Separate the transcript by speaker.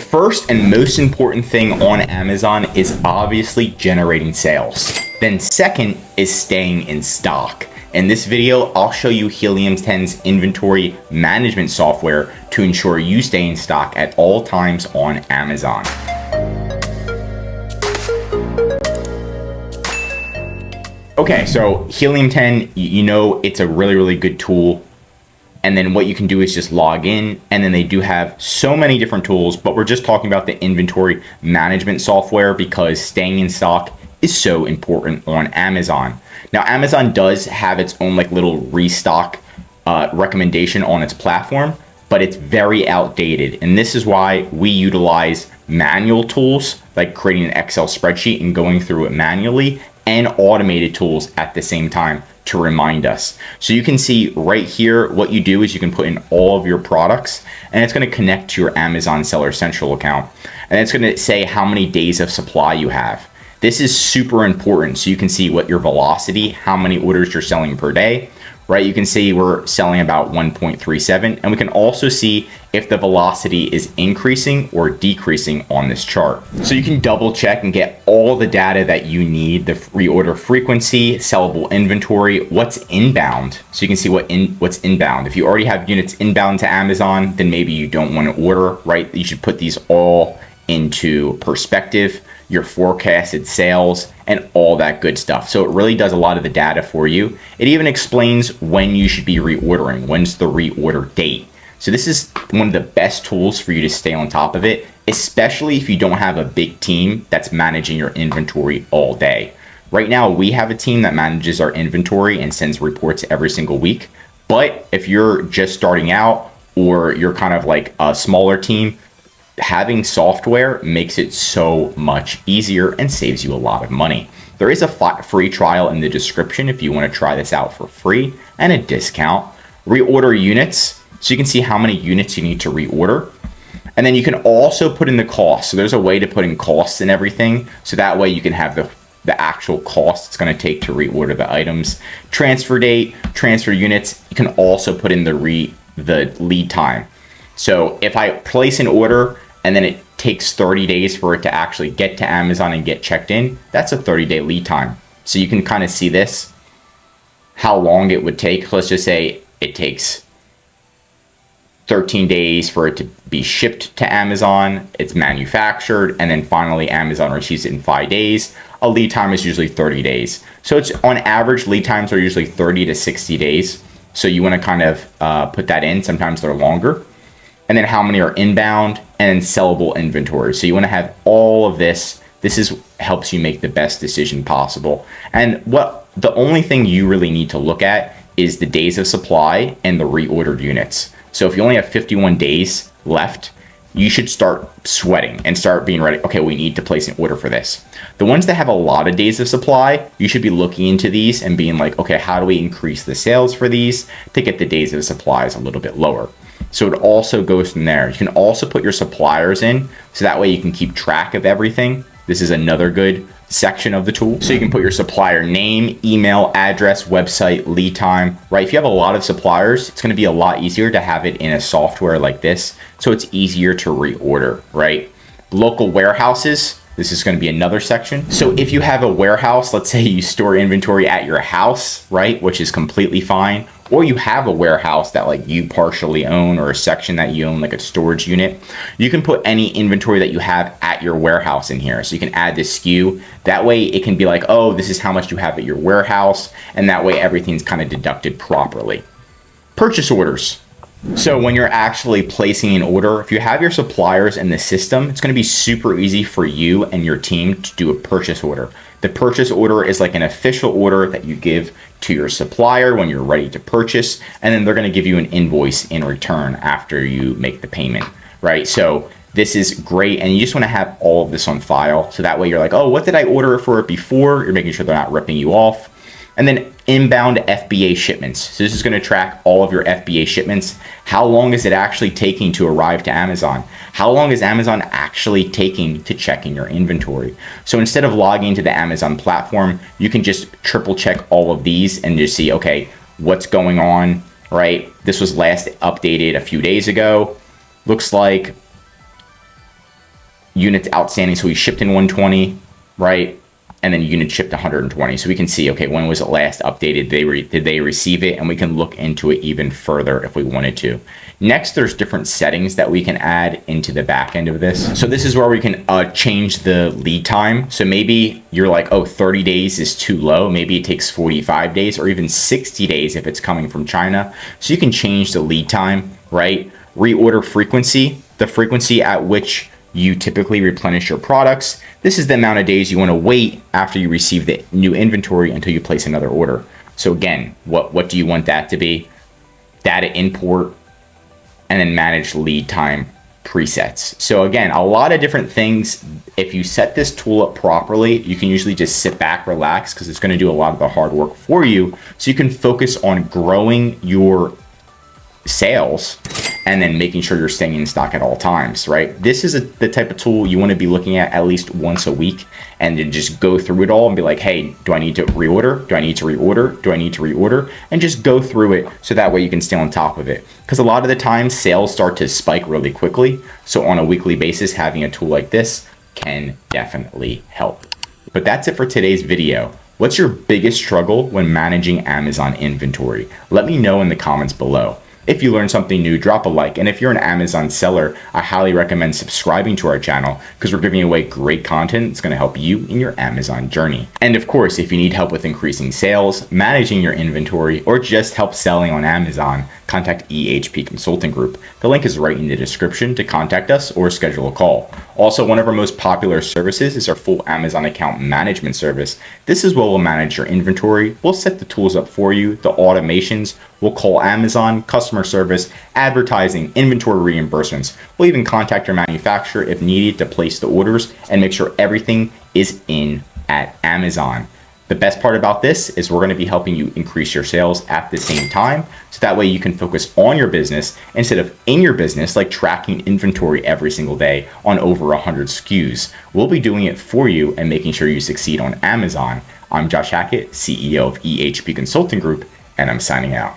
Speaker 1: first and most important thing on Amazon is obviously generating sales. Then second is staying in stock. In this video, I'll show you Helium 10's inventory management software to ensure you stay in stock at all times on Amazon. Okay, so Helium 10, you know it's a really good tool. And then what you can do is just log in, and then they do have so many different tools, but we're just talking about the inventory management software because staying in stock is so important on Amazon. Now, Amazon does have its own like little restock recommendation on its platform, but it's very outdated. And this is why we utilize manual tools like creating an Excel spreadsheet and going through it manually, and automated tools at the same time to remind us. So you can see right here, what you do is you can put in all of your products, and it's going to connect to your Amazon Seller Central account. And it's going to say how many days of supply you have. This is super important. So you can see what your velocity, how many orders you're selling per day, right? You can see we're selling about 1.37, and we can also see if the velocity is increasing or decreasing on this chart. So you can double check and get all the data that you need, the reorder frequency, sellable inventory, what's inbound. So you can see what's inbound. If you already have units inbound to Amazon, then maybe you don't want to order, right? You should put these all into perspective, your forecasted sales, and all that good stuff. So it really does a lot of the data for you. It even explains when you should be reordering, when's the reorder date. So this is one of the best tools for you to stay on top of it, especially if you don't have a big team that's managing your inventory all day. Right now, we have a team that manages our inventory and sends reports every single week. But if you're just starting out or you're kind of like a smaller team, having software makes it so much easier and saves you a lot of money. There is a free trial in the description if you want to try this out for free, and a discount. Reorder units, so you can see how many units you need to reorder. And then you can also put in the cost. So there's a way to put in costs and everything. So that way you can have the actual cost it's going to take to reorder the items. Transfer date, transfer units. You can also put in the lead time. So if I place an order and then it takes 30 days for it to actually get to Amazon and get checked in, that's a 30-day lead time. So you can kind of see this, how long it would take. Let's just say it takes 13 days for it to be shipped to Amazon, it's manufactured, and then finally Amazon receives it in 5 days. A lead time is usually 30 days. So it's on average, lead times are usually 30 to 60 days. So you want to kind of put that in. Sometimes they're longer. And then how many are inbound, and then sellable inventory. So you want to have all of this. This helps you make the best decision possible. And the only thing you really need to look at is the days of supply and the reordered units. So if you only have 51 days left, you should start sweating and start being ready. Okay, we need to place an order for this. The ones that have a lot of days of supply, you should be looking into these and being like, okay, how do we increase the sales for these to get the days of supplies a little bit lower? So it also goes from there. You can also put your suppliers in, so that way you can keep track of everything. This is another good section of the tool. So you can put your supplier name, email, address, website, lead time, right? If you have a lot of suppliers, it's going to be a lot easier to have it in a software like this. So it's easier to reorder, right? Local warehouses. This is going to be another section. So if you have a warehouse, let's say you store inventory at your house, right? Which is completely fine. Or you have a warehouse that like you partially own, or a section that you own, like a storage unit. You can put any inventory that you have at your warehouse in here. So you can add this SKU. That way it can be like, oh, this is how much you have at your warehouse. And that way everything's kind of deducted properly. Purchase orders. So when you're actually placing an order, if you have your suppliers in the system, it's going to be super easy for you and your team to do a purchase order. The purchase order is like an official order that you give to your supplier when you're ready to purchase, and then they're going to give you an invoice in return after you make the payment, right? So this is great, and you just want to have all of this on file. So that way you're like, oh, what did I order for it before? You're making sure they're not ripping you off. And then inbound FBA shipments. So this is going to track all of your FBA shipments. How long is it actually taking to arrive to Amazon? How long is Amazon actually taking to check in your inventory? So instead of logging into the Amazon platform, you can just triple check all of these and just see, okay, what's going on, right? This was last updated a few days ago. Looks like units outstanding. So we shipped in 120, right? And then unit shipped 120. So we can see, okay, when was it last updated? Did they receive it? And we can look into it even further if we wanted to. Next, there's different settings that we can add into the back end of this. So this is where we can change the lead time. So maybe you're like, oh, 30 days is too low. Maybe it takes 45 days or even 60 days if it's coming from China. So you can change the lead time, right? Reorder frequency, the frequency at which you typically replenish your products. This is the amount of days you want to wait after you receive the new inventory until you place another order. So again, what do you want that to be? Data import, and then manage lead time presets. So again, a lot of different things. If you set this tool up properly, you can usually just sit back, relax, because it's going to do a lot of the hard work for you. So you can focus on growing your sales and then making sure you're staying in stock at all times, right? This is the type of tool you want to be looking at least once a week, and then just go through it all and be like, hey, do I need to reorder? Do I need to reorder? Do I need to reorder? And just go through it so that way you can stay on top of it. Because a lot of the time sales start to spike really quickly. So on a weekly basis, having a tool like this can definitely help. But that's it for today's video. What's your biggest struggle when managing Amazon inventory? Let me know in the comments below. If you learned something new, drop a like. And if you're an Amazon seller, I highly recommend subscribing to our channel because we're giving away great content that's going to help you in your Amazon journey. And of course, if you need help with increasing sales, managing your inventory, or just help selling on Amazon, contact EHP Consulting Group. The link is right in the description to contact us or schedule a call. Also, one of our most popular services is our full Amazon account management service. This is where we'll manage your inventory. We'll set the tools up for you, the automations. We'll call Amazon, customer service, advertising, inventory reimbursements. We'll even contact your manufacturer if needed to place the orders and make sure everything is in at Amazon. The best part about this is we're going to be helping you increase your sales at the same time. So that way you can focus on your business instead of in your business, like tracking inventory every single day on over 100 SKUs. We'll be doing it for you and making sure you succeed on Amazon. I'm Josh Hackett, CEO of EHP Consulting Group, and I'm signing out.